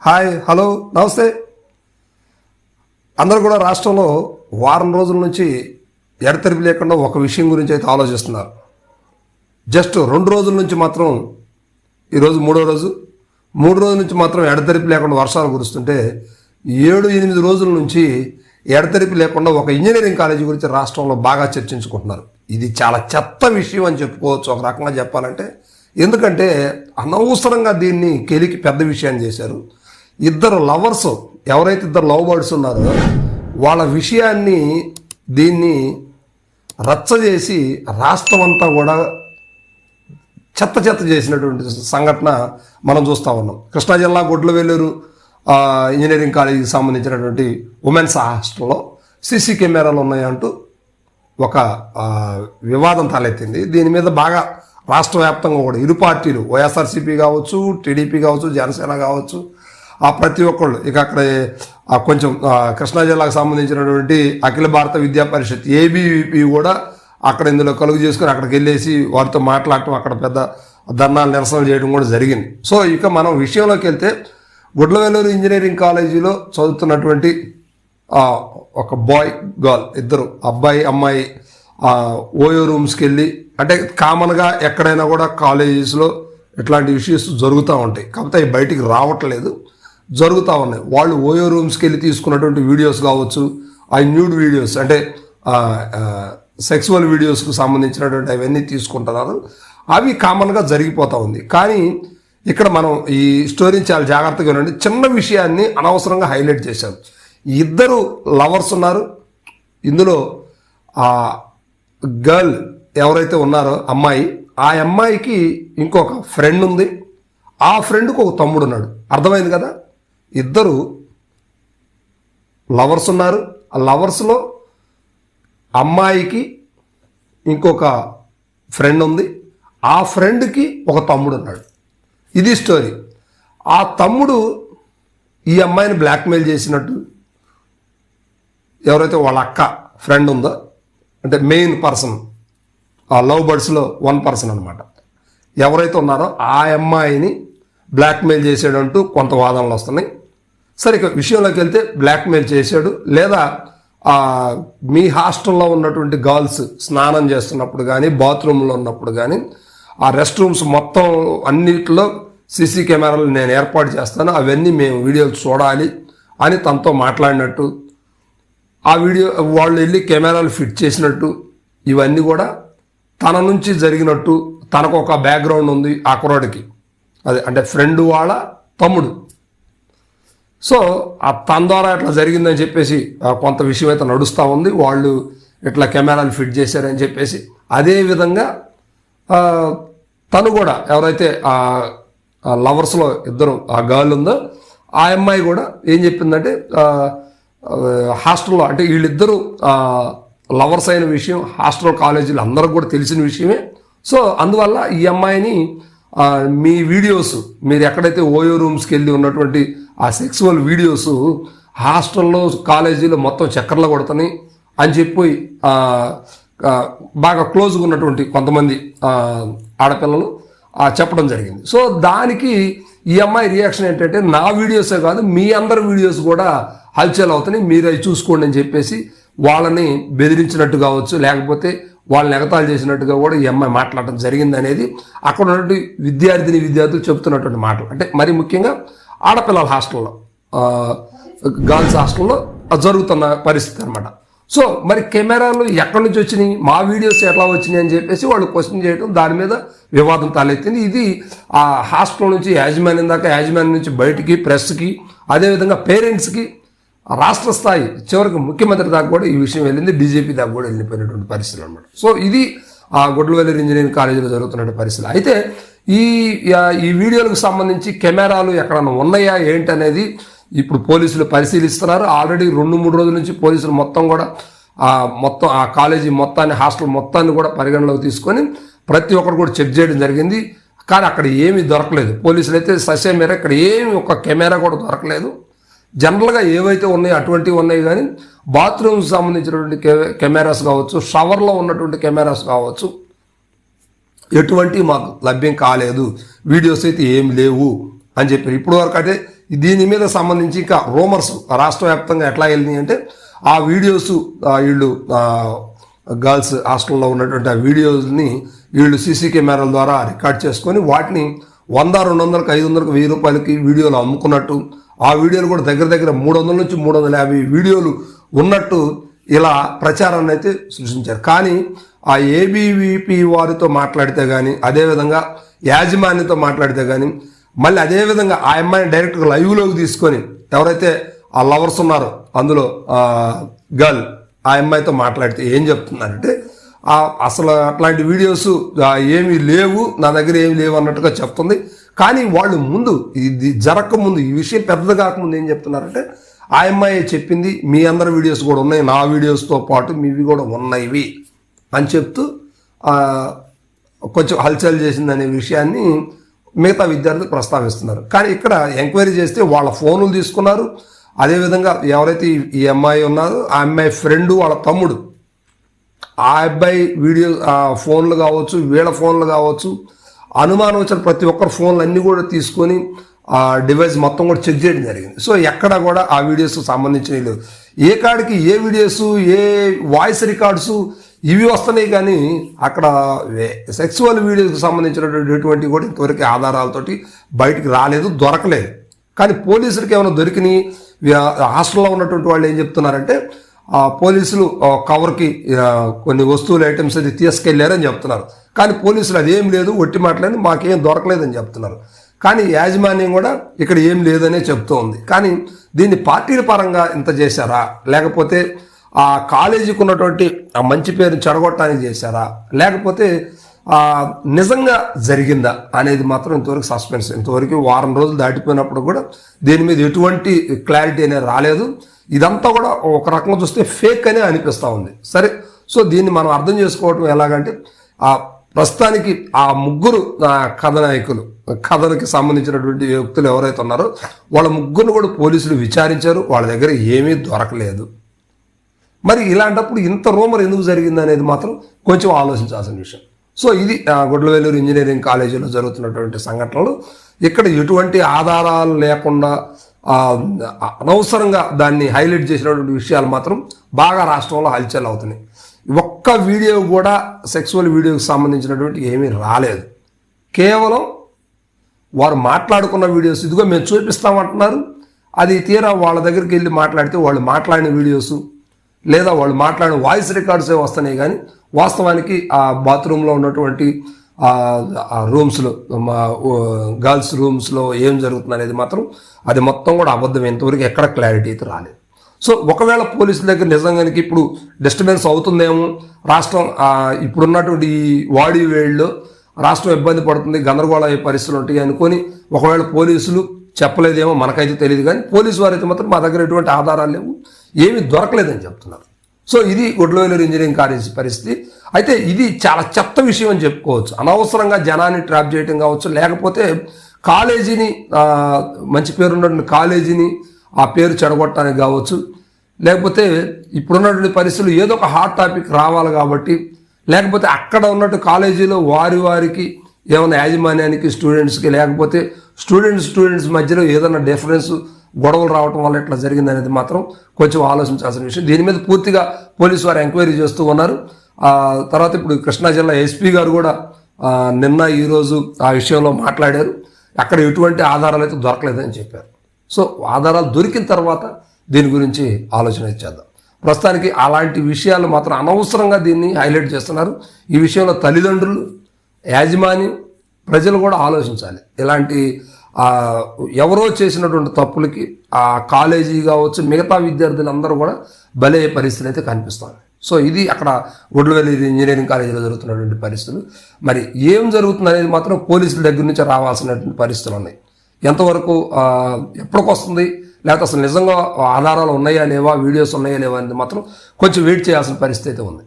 Hi hello నమస్తే. అందరూ కూడా రాష్ట్రంలో వారం రోజుల నుంచి ఎడతెరిపి లేకుండా ఒక విషయం గురించి అయితే ఆలోచిస్తున్నారు. జస్ట్ 2 రోజుల నుంచి మాత్రం, ఈరోజు 3వ రోజు, 3 రోజుల నుంచి మాత్రం ఎడతెరిపి లేకుండా వర్షాలు కురుస్తుంటే 7-8 రోజుల నుంచి ఎడతెరిపి లేకుండా ఒక ఇంజనీరింగ్ కాలేజీ గురించి రాష్ట్రంలో బాగా చర్చించుకుంటున్నారు. ఇది చాలా చెత్త విషయం అని చెప్పుకోవచ్చు ఒక రకంగా చెప్పాలంటే. ఎందుకంటే అనవసరంగా దీన్ని కెలికి పెద్ద విషయాన్ని చేశారు. ఇద్దరు లవర్స్, ఎవరైతే ఇద్దరు లవ్ బర్డ్స్ ఉన్నారో వాళ్ళ విషయాన్ని దీన్ని రచ్చ చేసి రాష్ట్రం అంతా కూడా చెత్త చేసినటువంటి సంఘటన మనం చూస్తూ ఉన్నాం. కృష్ణా జిల్లా గుడ్లవేలూరు ఇంజనీరింగ్ కాలేజీకి సంబంధించినటువంటి ఉమెన్స్ హాస్టల్లో సీసీ కెమెరాలు ఉన్నాయంటూ ఒక వివాదం తలెత్తింది. దీని మీద బాగా రాష్ట్ర వ్యాప్తంగా కూడా ఇరు పార్టీలు, వైఎస్ఆర్సీపీ కావచ్చు, టీడీపీ కావచ్చు, జనసేన కావచ్చు, ప్రతి ఒక్కళ్ళు ఇక అక్కడ కొంచెం కృష్ణా జిల్లాకు సంబంధించినటువంటి అఖిల భారత విద్యా పరిషత్ ఏబీవీపీ కూడా అక్కడ ఇందులో కలుగు చేసుకుని అక్కడికి వెళ్ళేసి వారితో మాట్లాడటం, అక్కడ పెద్ద ధర్నాలు నిరసనలు చేయడం కూడా జరిగింది. సో ఇక మనం విషయంలోకి వెళ్తే, గుడ్లవేలూరు ఇంజనీరింగ్ కాలేజీలో చదువుతున్నటువంటి ఒక బాయ్ గర్ల్, ఇద్దరు అబ్బాయి అమ్మాయి ఓయో రూమ్స్కి వెళ్ళి, అంటే కామన్గా ఎక్కడైనా కూడా కాలేజెస్లో ఇట్లాంటి ఇష్యూస్ జరుగుతూ ఉంటాయి, కాకపోతే అవి బయటికి రావట్లేదు, జరుగుతూ ఉన్నాయి. వాళ్ళు ఓయో రూమ్స్కి వెళ్ళి తీసుకున్నటువంటి వీడియోస్ కావచ్చు, ఆ న్యూడ్ వీడియోస్ అంటే సెక్సువల్ వీడియోస్కు సంబంధించినటువంటి అవన్నీ తీసుకుంటున్నారు. అవి కామన్గా జరిగిపోతూ ఉంది. కానీ ఇక్కడ మనం ఈ స్టోరీని చాలా జాగ్రత్తగా వినండి. చిన్న విషయాన్ని అనవసరంగా హైలైట్ చేశారు. ఇద్దరు లవర్స్ ఉన్నారు. ఇందులో ఆ గర్ల్ ఎవరైతే ఉన్నారో అమ్మాయి, ఆ అమ్మాయికి ఇంకొక ఫ్రెండ్ ఉంది, ఆ ఫ్రెండ్కి ఒక తమ్ముడు ఉన్నాడు. అర్థమైంది కదా? ఇద్దరు లవర్స్ ఉన్నారు. ఆ లవర్స్లో అమ్మాయికి ఇంకొక ఫ్రెండ్ ఉంది, ఆ ఫ్రెండ్కి ఒక తమ్ముడు ఉన్నాడు. ఇది స్టోరీ. ఆ తమ్ముడు ఈ అమ్మాయిని బ్లాక్మెయిల్ చేసినట్టు, ఎవరైతే వాళ్ళ అక్క ఫ్రెండ్ ఉందో, అంటే మెయిన్ పర్సన్, ఆ లవ్ బర్డ్స్లో 1 పర్సన్ అనమాట, ఎవరైతే ఉన్నారో ఆ అమ్మాయిని బ్లాక్మెయిల్ చేసాడంటూ కొంత వాదనలు వస్తున్నాయి. సరే, ఇక విషయంలోకి వెళ్తే బ్లాక్మెయిల్ చేశాడు, లేదా మీ హాస్టల్లో ఉన్నటువంటి గర్ల్స్ స్నానం చేస్తున్నప్పుడు కానీ, బాత్రూంలో ఉన్నప్పుడు కానీ, ఆ రెస్ట్ రూమ్స్ మొత్తం అన్నిటిలో సీసీ కెమెరాలు నేను ఏర్పాటు చేస్తాను, అవన్నీ మేము వీడియోలు చూడాలి అని తనతో మాట్లాడినట్టు, ఆ వీడియో వాళ్ళు వెళ్ళి కెమెరాలు ఫిట్ చేసినట్టు, ఇవన్నీ కూడా తన నుంచి జరిగినట్టు, తనకు ఒక బ్యాక్గ్రౌండ్ ఉంది ఆ కుర్రాడికి, అదే అంటే ఫ్రెండ్ వాళ్ళ తమ్ముడు. సో తన ద్వారా ఇట్లా జరిగిందని చెప్పేసి కొంత విషయం అయితే నడుస్తూ ఉంది. వాళ్ళు ఇట్లా కెమెరాలు ఫిట్ చేశారని చెప్పేసి, అదేవిధంగా తను కూడా ఎవరైతే లవర్స్లో ఇద్దరు ఆ గర్ల్ ఉందో ఆ అమ్మాయి కూడా ఏం చెప్పిందంటే, హాస్టల్లో అంటే వీళ్ళిద్దరూ లవర్స్ అయిన విషయం హాస్టల్ కాలేజీలు అందరికి కూడా తెలిసిన విషయమే. సో అందువల్ల ఈ అమ్మాయిని మీ వీడియోస్, మీరు ఎక్కడైతే ఓయో రూమ్స్కి వెళ్ళి ఉన్నటువంటి ఆ సెక్సువల్ వీడియోస్ హాస్టల్లో కాలేజీలో మొత్తం చక్కర్లు కొడతాయి అని చెప్పి బాగా క్లోజ్గా ఉన్నటువంటి కొంతమంది ఆడపిల్లలు చెప్పడం జరిగింది. సో దానికి ఈ అమ్మాయి రియాక్షన్ ఏంటంటే, నా వీడియోసే కాదు మీ అందరి వీడియోస్ కూడా హల్చల్ అవుతున్నాయి, మీరు అవి చూసుకోండి అని చెప్పేసి వాళ్ళని బెదిరించినట్టు కావచ్చు, లేకపోతే వాళ్ళని ఎగతాళి చేసినట్టుగా కూడా ఈ అమ్మాయి మాట్లాడటం జరిగింది అనేది అక్కడ ఉన్నటువంటి విద్యార్థులు చెప్తున్నటువంటి మాటలు. అంటే మరి ముఖ్యంగా ఆడపిల్లల హాస్టల్లో, గర్ల్స్ హాస్టల్లో జరుగుతున్న పరిస్థితి అనమాట. సో మరి కెమెరాలు ఎక్కడి నుంచి వచ్చినాయి, మా వీడియోస్ ఎట్లా వచ్చినాయి అని చెప్పేసి వాళ్ళు క్వశ్చన్ చేయడం, దాని మీద వివాదం తలెత్తింది. ఇది ఆ హాస్టల్ నుంచి యాజమాన్యం దాకా, యాజమాన్యం నుంచి బయటికి, ప్రెస్కి, అదేవిధంగా పేరెంట్స్కి, రాష్ట్ర స్థాయి చివరికి ముఖ్యమంత్రి దాకా కూడా ఈ విషయం వెళ్ళింది, డీజీపీ దాకా కూడా వెళ్ళిపోయినటువంటి పరిస్థితులు అనమాట. సో ఇది ఆ గుడ్లవేలూరు ఇంజనీరింగ్ కాలేజీలో జరుగుతున్నటువంటి పరిస్థితులు. అయితే ఈ వీడియోలకు సంబంధించి కెమెరాలు ఎక్కడన్నా ఉన్నాయా ఏంటి అనేది ఇప్పుడు పోలీసులు పరిశీలిస్తున్నారు. ఆల్రెడీ 2-3 రోజుల నుంచి పోలీసులు మొత్తం కూడా మొత్తం ఆ కాలేజీ మొత్తాన్ని, హాస్టల్ మొత్తాన్ని కూడా పరిగణలోకి తీసుకొని ప్రతి ఒక్కరు కూడా చెక్ చేయడం జరిగింది. కానీ అక్కడ ఏమీ దొరకలేదు. పోలీసులు అయితే ససేమేర ఇక్కడ ఏమి ఒక కెమెరా కూడా దొరకలేదు. జనరల్గా ఏవైతే ఉన్నాయో అటువంటివి ఉన్నాయి, కానీ బాత్రూమ్కి సంబంధించినటువంటి కెమెరాస్ కావచ్చు, షవర్లో ఉన్నటువంటి కెమెరాస్ కావచ్చు, ఎటువంటి మాకు లభ్యం కాలేదు, వీడియోస్ అయితే ఏమి లేవు అని చెప్పారు. ఇప్పుడు వరకు అయితే దీని మీద సంబంధించి ఇంకా రూమర్స్ రాష్ట్ర వ్యాప్తంగా ఎట్లా వెళ్ళినాయి అంటే ఆ వీడియోస్ వీళ్ళు గర్ల్స్ హాస్టల్లో ఉన్నటువంటి ఆ వీడియోస్ని వీళ్ళు సీసీ కెమెరాల ద్వారా రికార్డ్ చేసుకొని వాటిని 100, 200, 500, 1000 రూపాయలకి వీడియోలు అమ్ముకున్నట్టు, ఆ వీడియోలు కూడా దగ్గర దగ్గర 300 నుంచి 350 వీడియోలు ఉన్నట్టు ఇలా ప్రచారాన్ని అయితే సృష్టించారు. కానీ ఆ ఏబీవీపీ వారితో మాట్లాడితే కానీ, అదేవిధంగా యాజమాన్యంతో మాట్లాడితే కానీ, మళ్ళీ అదేవిధంగా ఆ అమ్మాయిని డైరెక్ట్గా లైవ్లోకి తీసుకొని ఎవరైతే ఆ లవర్స్ ఉన్నారో అందులో గర్ల్ ఆ అమ్మాయితో మాట్లాడితే ఏం చెప్తున్నారంటే అసలు అట్లాంటి వీడియోస్ ఏమీ లేవు, నా దగ్గర ఏమి లేవు అన్నట్టుగా చెప్తుంది. కానీ వాళ్ళు ముందు ఇది జరగకముందు, ఈ విషయం పెద్దది కాకముందు ఏం చెప్తున్నారంటే ఆ అమ్మాయి చెప్పింది మీ అందరి వీడియోస్ కూడా ఉన్నాయి, నా వీడియోస్తో పాటు మీవి కూడా ఉన్నాయి అని చెప్తూ కొంచెం హల్చల్ చేసిందనే విషయాన్ని మిగతా విద్యార్థులు ప్రస్తావిస్తున్నారు. కానీ ఇక్కడ ఎంక్వైరీ చేస్తే వాళ్ళ ఫోన్లు తీసుకున్నారు. అదేవిధంగా ఎవరైతే ఈ అమ్మాయి ఉన్నారో ఆ అమ్మాయి ఫ్రెండ్ వాళ్ళ తమ్ముడు ఆ అబ్బాయి వీడియో ఫోన్లు కావచ్చు, వీళ్ళ ఫోన్లు కావచ్చు, అనుమానం వచ్చిన ప్రతి ఒక్కరి ఫోన్లు అన్నీ కూడా తీసుకొని ఆ డివైస్ మొత్తం కూడా చెక్ చేయడం జరిగింది. సో ఎక్కడ కూడా ఆ వీడియోస్ సంబంధించినవి లేవు. ఏ కాడికి ఏ వీడియోస్, ఏ వాయిస్ రికార్డ్స్ ఇవి వస్తున్నాయి, కానీ అక్కడ సెక్సువల్ వీడియోకి సంబంధించినటువంటి కూడా ఇంతవరకు ఆధారాలతోటి బయటికి రాలేదు, దొరకలేదు. కానీ పోలీసులకి ఏమైనా దొరికినాయి. హాస్టల్లో ఉన్నటువంటి వాళ్ళు ఏం చెప్తున్నారంటే పోలీసులు కవర్కి కొన్ని వస్తువులు ఐటమ్స్ అది తీసుకెళ్లారని చెప్తున్నారు. కానీ పోలీసులు అదేం లేదు, ఒట్టి మాటలని మాకేం దొరకలేదని చెప్తున్నారు. కానీ యాజమాన్యం కూడా ఇక్కడ ఏం లేదనే చెప్తూ ఉంది. కానీ దీన్ని పార్టీల పరంగా ఇంత చేశారా, లేకపోతే ఆ కాలేజీకి ఉన్నటువంటి ఆ మంచి పేరుని చెడగొట్టడానికి చేశారా, లేకపోతే నిజంగా జరిగిందా అనేది మాత్రం ఇంతవరకు సస్పెన్స్. ఇంతవరకు వారం రోజులు దాటిపోయినప్పుడు కూడా దీని మీద ఎటువంటి క్లారిటీ అనేది రాలేదు. ఇదంతా కూడా ఒక రకంగా చూస్తే ఫేక్ అనే అనిపిస్తూ ఉంది. సరే, సో దీన్ని మనం అర్థం చేసుకోవటం ఎలాగంటే ప్రస్తుతానికి ఆ ముగ్గురు కథనాయకులు, కథకి సంబంధించినటువంటి వ్యక్తులు ఎవరైతే ఉన్నారో వాళ్ళ ముగ్గురు కూడా పోలీసులు విచారించారు. వాళ్ళ దగ్గర ఏమీ దొరకలేదు. మరి ఇలాంటప్పుడు ఇంత రూమర్ ఎందుకు జరిగింది అనేది మాత్రం కొంచెం ఆలోచించాల్సిన విషయం. సో ఇది గుడ్లవేలూరు ఇంజనీరింగ్ కాలేజీలో జరుగుతున్నటువంటి సంఘటనలు. ఇక్కడ ఎటువంటి ఆధారాలు లేకుండా అనవసరంగా దాన్ని హైలైట్ చేసినటువంటి విషయాలు మాత్రం బాగా రాష్ట్రంలో హల్చల్ అవుతున్నాయి. ఒక్క వీడియో కూడా సెక్సువల్ వీడియోకి సంబంధించినటువంటి ఏమీ రాలేదు. కేవలం వారు మాట్లాడుకున్న వీడియోస్ ఇదిగో మేము చూపిస్తామంటున్నారు. అది తీరా వాళ్ళ దగ్గరికి వెళ్ళి మాట్లాడితే వాళ్ళు మాట్లాడిన వీడియోస్ లేదా వాళ్ళు మాట్లాడిన వాయిస్ రికార్డ్సే వస్తున్నాయి. కానీ వాస్తవానికి ఆ బాత్రూంలో ఉన్నటువంటి రూమ్స్లో, గర్ల్స్ రూమ్స్లో ఏం జరుగుతుంది అనేది మాత్రం అది మొత్తం కూడా అబద్ధం. ఇంతవరకు ఎక్కడ క్లారిటీ అయితే రాలేదు. సో ఒకవేళ పోలీసుల దగ్గర నిజంగానికి ఇప్పుడు డిస్టర్బెన్స్ అవుతుందేమో, రాష్ట్రం ఇప్పుడున్నటువంటి ఈ వాడి వేళ్ళలో రాష్ట్రం ఇబ్బంది పడుతుంది, గందరగోళ అయ్యే పరిస్థితులు ఉంటాయి అనుకొని ఒకవేళ పోలీసులు చెప్పలేదేమో మనకైతే తెలియదు. కానీ పోలీసు వారైతే మాత్రం మా దగ్గర ఎటువంటి ఆధారాలు లేవు, ఏమీ దొరకలేదని చెప్తున్నారు. సో ఇది గుడ్లవేలూరు ఇంజనీరింగ్ కాలేజీ పరిస్థితి. అయితే ఇది చాలా చెత్త విషయం అని చెప్పుకోవచ్చు. అనవసరంగా జనాన్ని ట్రాప్ చేయడం కావచ్చు, లేకపోతే కాలేజీని మంచి పేరున్నటువంటి కాలేజీని ఆ పేరు చెడగొట్టడానికి కావచ్చు, లేకపోతే ఇప్పుడున్నటువంటి పరిస్థితులు ఏదో ఒక హాట్ టాపిక్ రావాలి కాబట్టి, లేకపోతే అక్కడ ఉన్నట్టు కాలేజీలో వారికి ఏమైనా యాజమాన్యానికి, స్టూడెంట్స్కి, లేకపోతే స్టూడెంట్స్ మధ్యలో ఏదైనా డిఫరెన్స్, గొడవలు రావడం వల్ల ఇట్లా జరిగింది అనేది మాత్రం కొంచెం ఆలోచించాల్సిన విషయం. దీని మీద పూర్తిగా పోలీసు వారు ఎంక్వైరీ చేస్తూ ఉన్నారు. తర్వాత ఇప్పుడు కృష్ణా జిల్లా ఎస్పీ గారు కూడా నిన్న ఈరోజు ఆ విషయంలో మాట్లాడారు. అక్కడ ఎటువంటి ఆధారాలు అయితే దొరకలేదని చెప్పారు. సో ఆధారాలు దొరికిన తర్వాత దీని గురించి ఆలోచన చేద్దాం. ప్రస్తుతానికి అలాంటి విషయాలు మాత్రం అనవసరంగా దీన్ని హైలైట్ చేస్తున్నారు. ఈ విషయంలో తల్లిదండ్రులు, యాజమాన్యం, ప్రజలు కూడా ఆలోచించాలి. ఇలాంటి ఎవరో చేసినటువంటి తప్పులకి ఆ కాలేజీ కావచ్చు, మిగతా విద్యార్థులందరూ కూడా బలయ్యే పరిస్థితి అయితే కనిపిస్తుంది. సో ఇది అక్కడ గుడ్లవేలూరు ఇంజనీరింగ్ కాలేజీలో జరుగుతున్నటువంటి పరిస్థితులు. మరి ఏం జరుగుతుంది అనేది మాత్రం పోలీసుల దగ్గర నుంచి రావాల్సినటువంటి పరిస్థితులు ఉన్నాయి. ఎంతవరకు ఎప్పటికొస్తుంది, లేకపోతే అసలు నిజంగా ఆధారాలు ఉన్నాయా లేవా, వీడియోస్ ఉన్నాయా లేవా అనేది మాత్రం కొంచెం వెయిట్ చేయాల్సిన పరిస్థితి అయితే ఉంది.